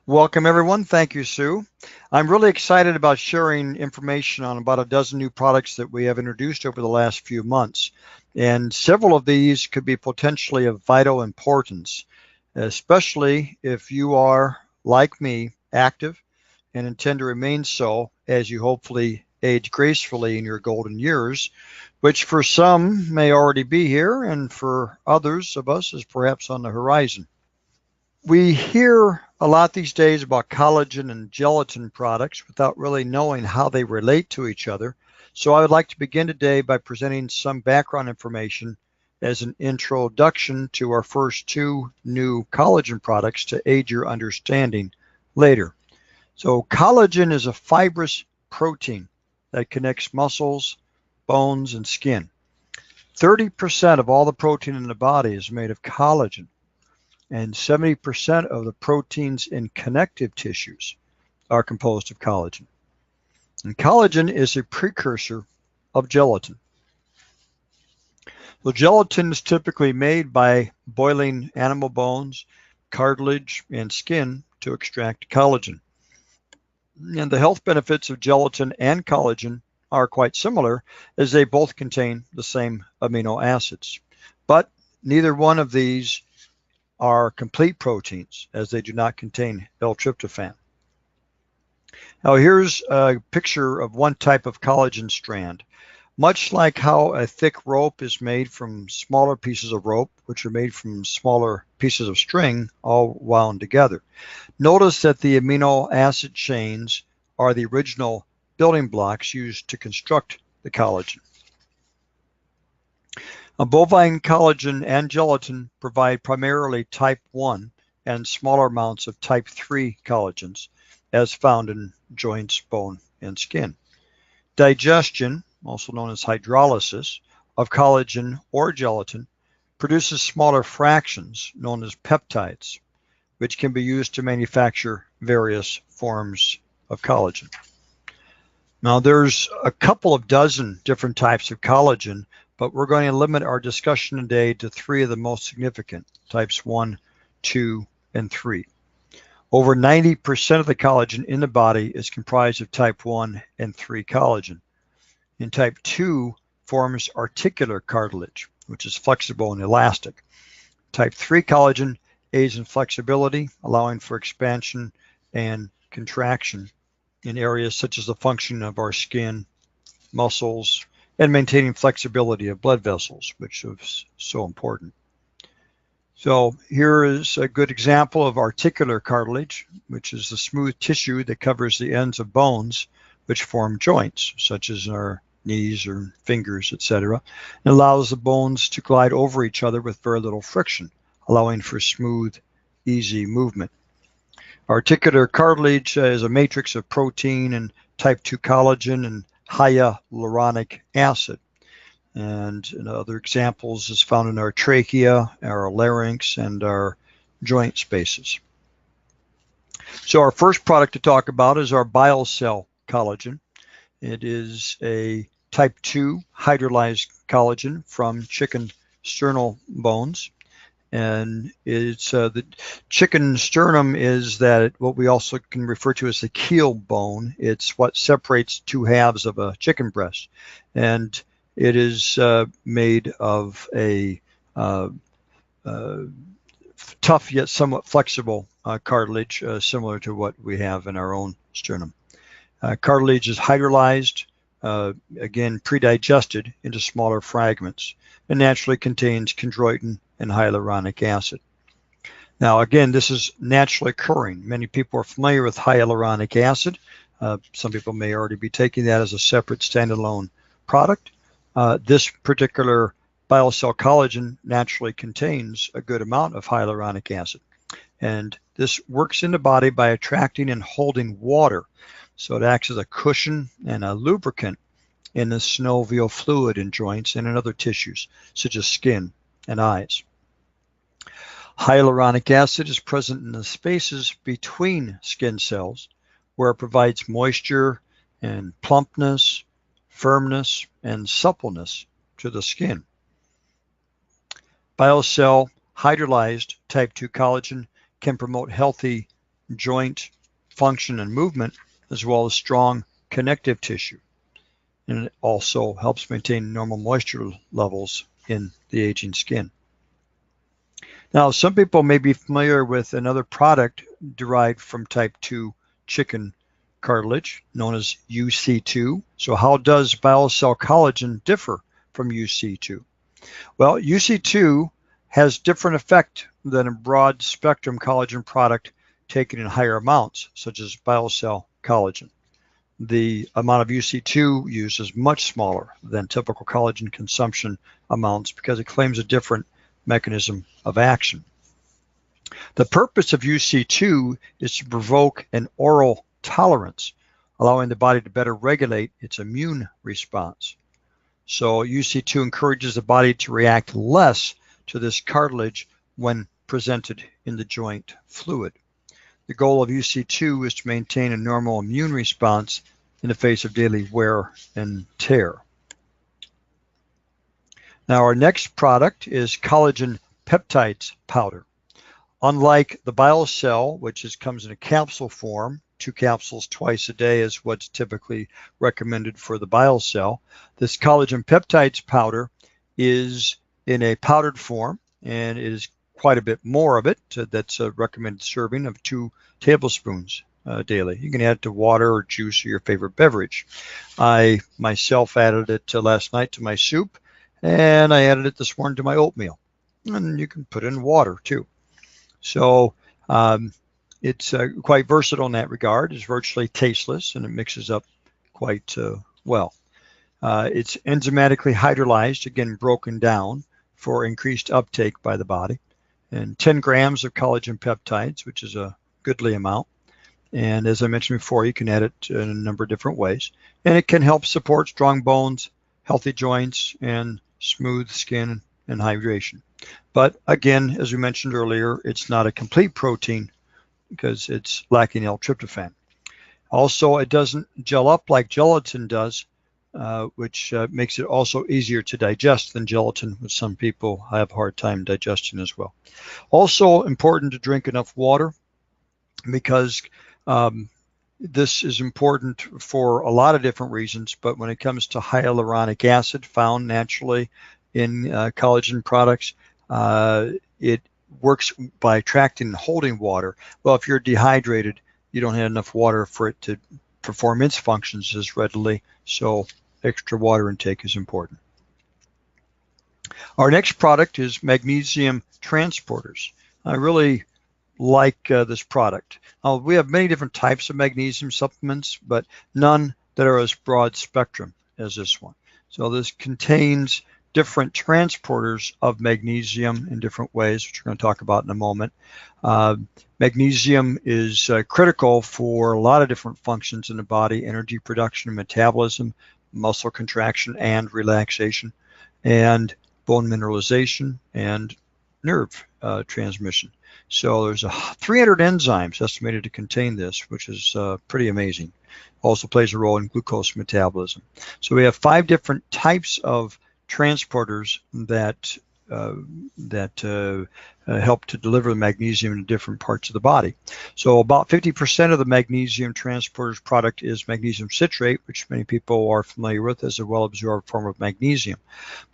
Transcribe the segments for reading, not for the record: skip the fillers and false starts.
Welcome, everyone. Thank you, Sue. I'm really excited about sharing information on about a dozen new products that we have introduced over the last few months. And several of these could be potentially of vital importance, especially if you are, like me, active and intend to remain so as you hopefully age gracefully in your golden years, which for some may already be here and for others of us is perhaps on the horizon. We hear a lot these days about collagen and gelatin products without really knowing how they relate to each other. So I would like to begin today by presenting some background information as an introduction to our first two new collagen products to aid your understanding later. So collagen is a fibrous protein that connects muscles, bones, and skin. 30% of all the protein in the body is made of collagen, and 70% of the proteins in connective tissues are composed of collagen. And collagen is a precursor of gelatin. So gelatin is typically made by boiling animal bones, cartilage, and skin to extract collagen. And the health benefits of gelatin and collagen are quite similar, as they both contain the same amino acids. But neither one of these are complete proteins, as they do not contain L-tryptophan. Now here's a picture of one type of collagen strand. Much like how a thick rope is made from smaller pieces of rope, which are made from smaller pieces of string, all wound together. Notice that the amino acid chains are the original building blocks used to construct the collagen. Bovine collagen and gelatin provide primarily type 1 and smaller amounts of type 3 collagens, as found in joints, bone, and skin. Digestion, also known as hydrolysis, of collagen or gelatin produces smaller fractions known as peptides, which can be used to manufacture various forms of collagen. Now, there's a couple of dozen different types of collagen, but we're going to limit our discussion today to three of the most significant, types 1, 2, and 3. Over 90% of the collagen in the body is comprised of type 1 and 3 collagen. And type 2 forms articular cartilage, which is flexible and elastic. Type 3 collagen aids in flexibility, allowing for expansion and contraction in areas such as the function of our skin, muscles, and maintaining flexibility of blood vessels, which is so important. So here is a good example of articular cartilage, which is the smooth tissue that covers the ends of bones, which form joints, such as our knees or fingers, etc. It allows the bones to glide over each other with very little friction, allowing for smooth, easy movement. Articular cartilage is a matrix of protein and type 2 collagen and hyaluronic acid. And other examples is found in our trachea, our larynx, and our joint spaces. So our first product to talk about is our BioCell collagen. It is a type 2 hydrolyzed collagen from chicken sternal bones. And it's the chicken sternum is that what we also can refer to as the keel bone. It's what separates two halves of a chicken breast. And it is made of a tough yet somewhat flexible cartilage, similar to what we have in our own sternum. Cartilage is hydrolyzed, again pre-digested into smaller fragments, and naturally contains chondroitin and hyaluronic acid. Now again, this is naturally occurring. Many people are familiar with hyaluronic acid. Some people may already be taking that as a separate standalone product. This particular BioCell collagen naturally contains a good amount of hyaluronic acid. And this works in the body by attracting and holding water. So it acts as a cushion and a lubricant in the synovial fluid in joints and in other tissues, such as skin and eyes. Hyaluronic acid is present in the spaces between skin cells, where it provides moisture and plumpness, firmness, and suppleness to the skin. BioCell hydrolyzed type 2 collagen can promote healthy joint function and movement, as well as strong connective tissue. And it also helps maintain normal moisture levels in the aging skin. Now, some people may be familiar with another product derived from type 2 chicken cartilage known as UC2. So how does BioCell collagen differ from UC2? Well, UC2 has different effect than a broad spectrum collagen product taken in higher amounts, such as BioCell collagen. The amount of UC2 used is much smaller than typical collagen consumption amounts because it claims a different mechanism of action. The purpose of UC2 is to provoke an oral tolerance, allowing the body to better regulate its immune response. So UC2 encourages the body to react less to this cartilage when presented in the joint fluid. The goal of UC2 is to maintain a normal immune response in the face of daily wear and tear. Now, our next product is collagen peptides powder. Unlike the BioCell, which comes in a capsule form, 2 capsules twice a day is what's typically recommended for the BioCell, this collagen peptides powder is in a powdered form, and it is quite a bit more of it. That's a recommended serving of 2 tablespoons daily. You can add it to water or juice or your favorite beverage. I myself added it last night to my soup, and I added it this morning to my oatmeal. And you can put it in water too. So it's quite versatile in that regard. It's virtually tasteless, and it mixes up quite well. It's enzymatically hydrolyzed, again broken down for increased uptake by the body. And 10 grams of collagen peptides, which is a goodly amount. And as I mentioned before, you can add it in a number of different ways. And it can help support strong bones, healthy joints, and smooth skin and hydration. But again, as we mentioned earlier, it's not a complete protein because it's lacking L-tryptophan. Also, it doesn't gel up like gelatin does, which makes it also easier to digest than gelatin, which some people have a hard time digesting as well. Also important to drink enough water because this is important for a lot of different reasons, but when it comes to hyaluronic acid found naturally in collagen products, it works by attracting and holding water. Well, if you're dehydrated, you don't have enough water for it to perform its functions as readily, so extra water intake is important. Our next product is Magnesium Transporters. I really like this product. We have many different types of magnesium supplements, but none that are as broad spectrum as this one. So this contains different transporters of magnesium in different ways, which we're going to talk about in a moment. Magnesium is critical for a lot of different functions in the body: energy production and metabolism, muscle contraction and relaxation, and bone mineralization and nerve transmission. So there's 300 enzymes estimated to contain this, which is pretty amazing. Also plays a role in glucose metabolism. So we have 5 different types of transporters that help to deliver the magnesium to different parts of the body. So about 50% of the magnesium transporters product is magnesium citrate, which many people are familiar with as a well-absorbed form of magnesium.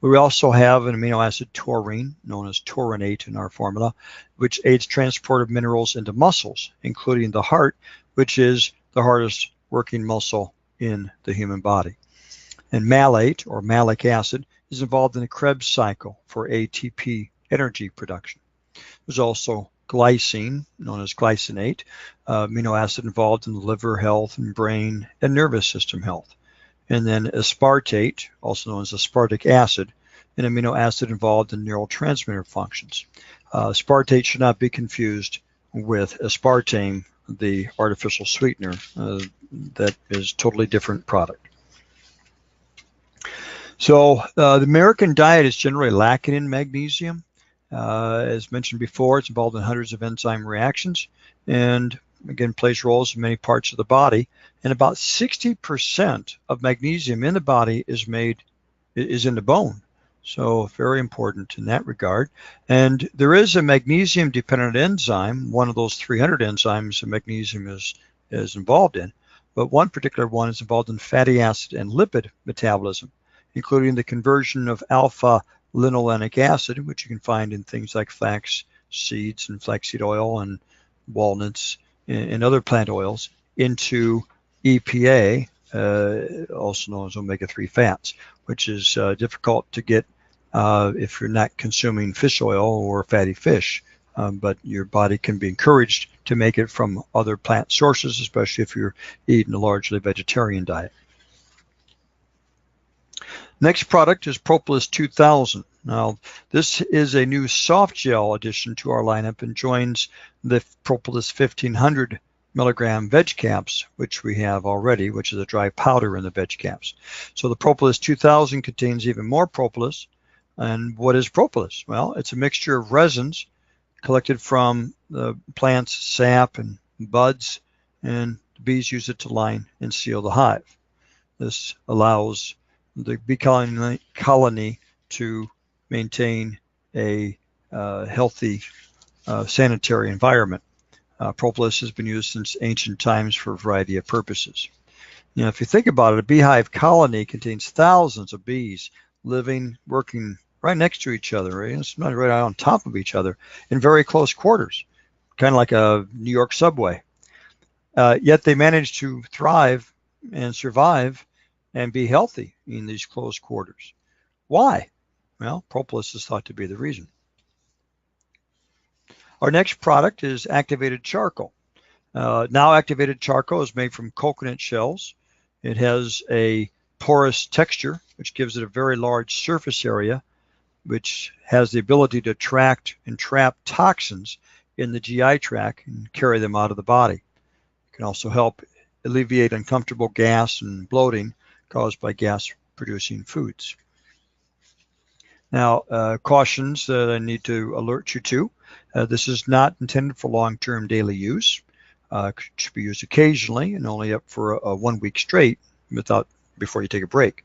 But we also have an amino acid taurine, known as taurinate in our formula, which aids transport of minerals into muscles, including the heart, which is the hardest working muscle in the human body. And malate, or malic acid, is involved in the Krebs cycle for ATP energy production. There's also glycine, known as glycinate, amino acid involved in the liver health and brain and nervous system health. And then aspartate, also known as aspartic acid, an amino acid involved in neurotransmitter functions. Aspartate should not be confused with aspartame, the artificial sweetener. That is a totally different product. So the American diet is generally lacking in magnesium. As mentioned before, it's involved in hundreds of enzyme reactions and, again, plays roles in many parts of the body. And about 60% of magnesium in the body is in the bone. So very important in that regard. And there is a magnesium-dependent enzyme, one of those 300 enzymes that magnesium is involved in, but one particular one is involved in fatty acid and lipid metabolism, including the conversion of alpha-linolenic acid, which you can find in things like flax seeds and flaxseed oil and walnuts and other plant oils, into EPA, also known as omega-3 fats, which is difficult to get if you're not consuming fish oil or fatty fish. But your body can be encouraged to make it from other plant sources, especially if you're eating a largely vegetarian diet. Next product is Propolis 2000. Now, this is a new soft gel addition to our lineup and joins the Propolis 1500 milligram veg caps, which we have already, which is a dry powder in the veg caps. So the Propolis 2000 contains even more propolis. And what is propolis? Well, it's a mixture of resins collected from the plant's sap and buds, and the bees use it to line and seal the hive. This allows the bee colony to maintain a healthy sanitary environment. Propolis has been used since ancient times for a variety of purposes. Now, if you think about it, a beehive colony contains thousands of bees living, working right next to each other, right? It's not right on top of each other in very close quarters, kind of like a New York subway. Yet they manage to thrive and survive and be healthy in these close quarters. Why? Well, propolis is thought to be the reason. Our next product is activated charcoal. Now activated charcoal is made from coconut shells. It has a porous texture, which gives it a very large surface area, which has the ability to attract and trap toxins in the GI tract and carry them out of the body. It can also help alleviate uncomfortable gas and bloating caused by gas-producing foods. Now, cautions that I need to alert you to. This is not intended for long-term daily use. It should be used occasionally and only up for a 1 week straight before you take a break.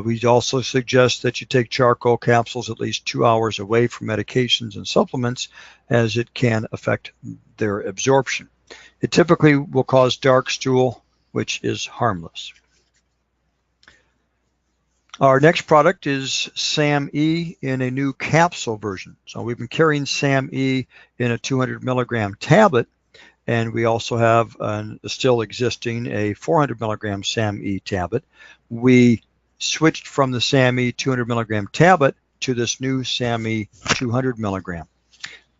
We also suggest that you take charcoal capsules at least 2 hours away from medications and supplements, as it can affect their absorption. It typically will cause dark stool, which is harmless. Our next product is SAM-E in a new capsule version. So we've been carrying SAM-E in a 200 milligram tablet, and we also have still existing a 400 milligram SAM-E tablet. We switched from the SAM-E 200 milligram tablet to this new SAM-E 200 milligram.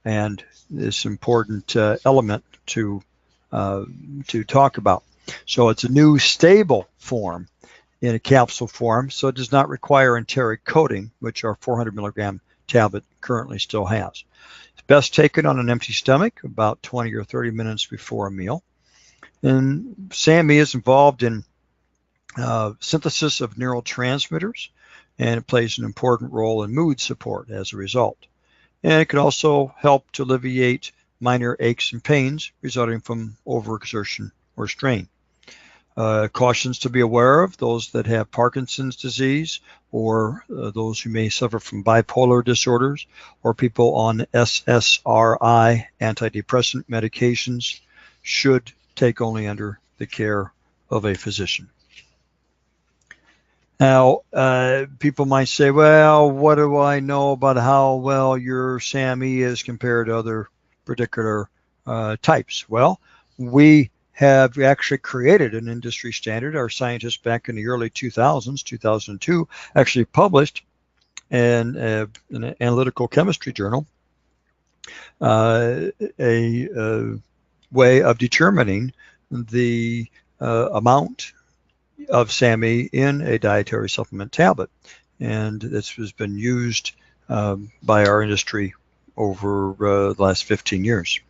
And this important element to talk about. So it's a new stable form in a capsule form, so it does not require enteric coating, which our 400 milligram tablet currently still has. It's best taken on an empty stomach about 20 or 30 minutes before a meal. And SAM-E is involved in synthesis of neurotransmitters, and it plays an important role in mood support as a result. And it can also help to alleviate minor aches and pains resulting from overexertion or strain. Cautions to be aware of: those that have Parkinson's disease, or those who may suffer from bipolar disorders, or people on SSRI antidepressant medications should take only under the care of a physician. Now, people might say, well, what do I know about how well your SAM-E is compared to other particular types? Well, we have actually created an industry standard. Our scientists back in the early 2000s, 2002, actually published in an analytical chemistry journal a way of determining the amount of SAM-E in a dietary supplement tablet. And this has been used by our industry over the last 15 years.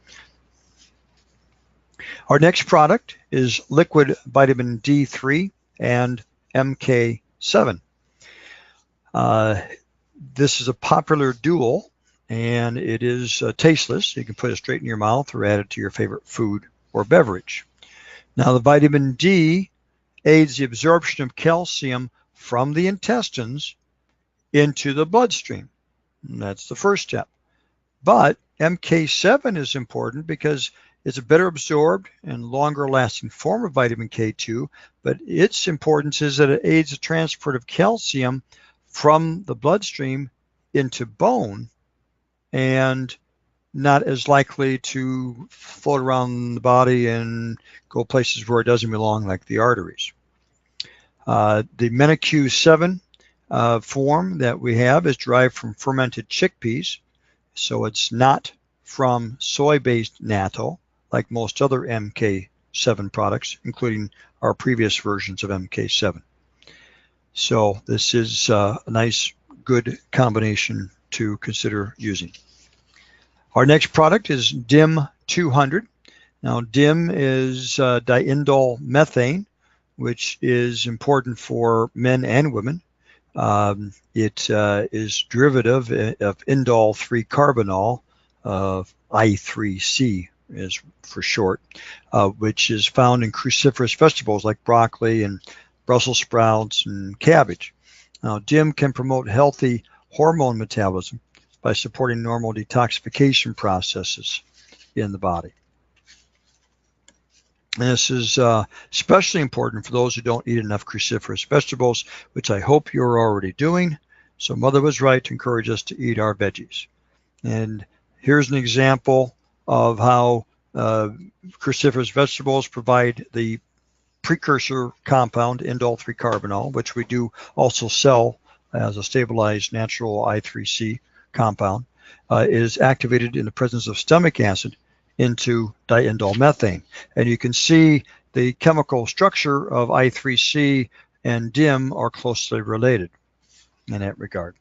Our next product is liquid vitamin D3 and MK7. This is a popular dual, and it is tasteless. You can put it straight in your mouth or add it to your favorite food or beverage. Now, the vitamin D aids the absorption of calcium from the intestines into the bloodstream. And that's the first step. But MK7 is important because it's a better absorbed and longer lasting form of vitamin K2, but its importance is that it aids the transport of calcium from the bloodstream into bone and not as likely to float around the body and go places where it doesn't belong, like the arteries. The MenQ7 form that we have is derived from fermented chickpeas, so it's not from soy-based natto, like most other MK7 products, including our previous versions of MK7. So this is a nice, good combination to consider using. Our next product is DIM 200. Now, DIM is diindol methane, which is important for men and women. It is derivative of indol 3-carbinol, I3C is for short, which is found in cruciferous vegetables like broccoli and Brussels sprouts and cabbage. Now, DIM can promote healthy hormone metabolism by supporting normal detoxification processes in the body. And this is especially important for those who don't eat enough cruciferous vegetables, which I hope you're already doing. So Mother was right to encourage us to eat our veggies. And here's an example of how cruciferous vegetables provide the precursor compound, indol 3-carbinol, which we do also sell as a stabilized natural I3C compound, is activated in the presence of stomach acid into diindol methane. And you can see the chemical structure of I3C and DIM are closely related in that regard.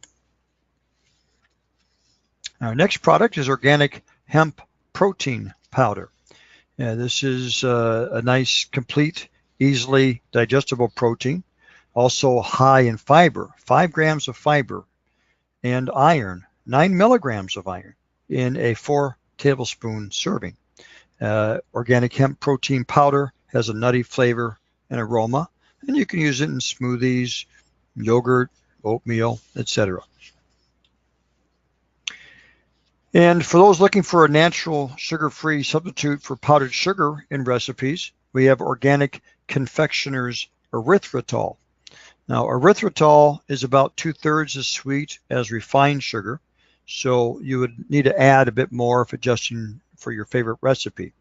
Our next product is organic hemp protein powder. This is a nice, complete, easily digestible protein, also high in fiber, 5 grams of fiber, and iron, 9 milligrams of iron in a 4 tablespoon serving. Organic hemp protein powder has a nutty flavor and aroma, and you can use it in smoothies, yogurt, oatmeal, etc. And for those looking for a natural sugar-free substitute for powdered sugar in recipes, we have organic Confectioner's Erythritol. Now, erythritol is about 2/3 as sweet as refined sugar, so you would need to add a bit more if adjusting for your favorite recipe.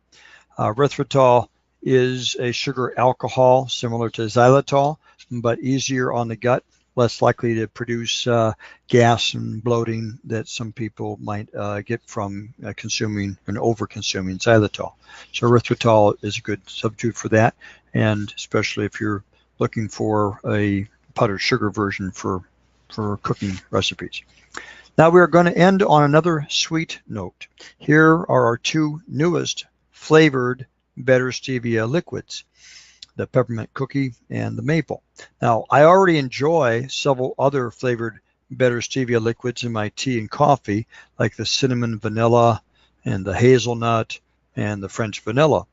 Erythritol is a sugar alcohol similar to xylitol, but easier on the gut, less likely to produce gas and bloating that some people might get from consuming and over-consuming xylitol. So erythritol is a good substitute for that, and especially if you're looking for a powdered sugar version for cooking recipes. Now we are going to end on another sweet note. Here are our 2 newest flavored better stevia liquids, the peppermint cookie and the maple. Now, I already enjoy several other flavored better stevia liquids in my tea and coffee, like the cinnamon vanilla and the hazelnut and the French vanilla.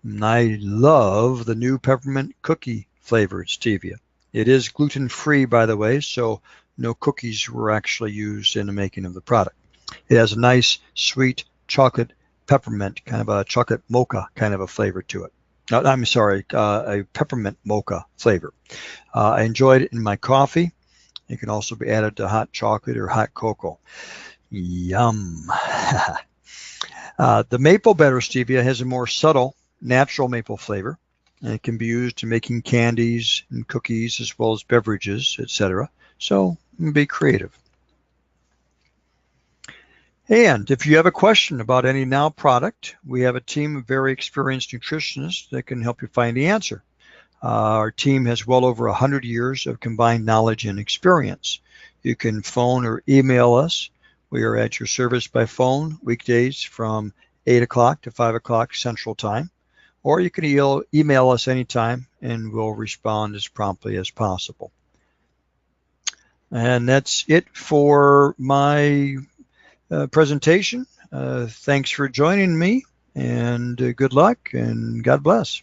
And I love the new peppermint cookie flavored stevia. It is gluten-free, by the way, so no cookies were actually used in the making of the product. It has a nice, sweet chocolate peppermint, kind of a chocolate mocha kind of a flavor to it. I'm sorry, a peppermint mocha flavor. I enjoyed it in my coffee. It can also be added to hot chocolate or hot cocoa. Yum. The maple better stevia has a more subtle, natural maple flavor, and it can be used in making candies and cookies as well as beverages, etc. So be creative. And if you have a question about any Now product, we have a team of very experienced nutritionists that can help you find the answer. Our team has well over 100 years of combined knowledge and experience. You can phone or email us. We are at your service by phone weekdays from 8 o'clock to 5 o'clock Central Time. Or you can email us anytime and we'll respond as promptly as possible. And that's it for my presentation. Thanks for joining me, and good luck and God bless.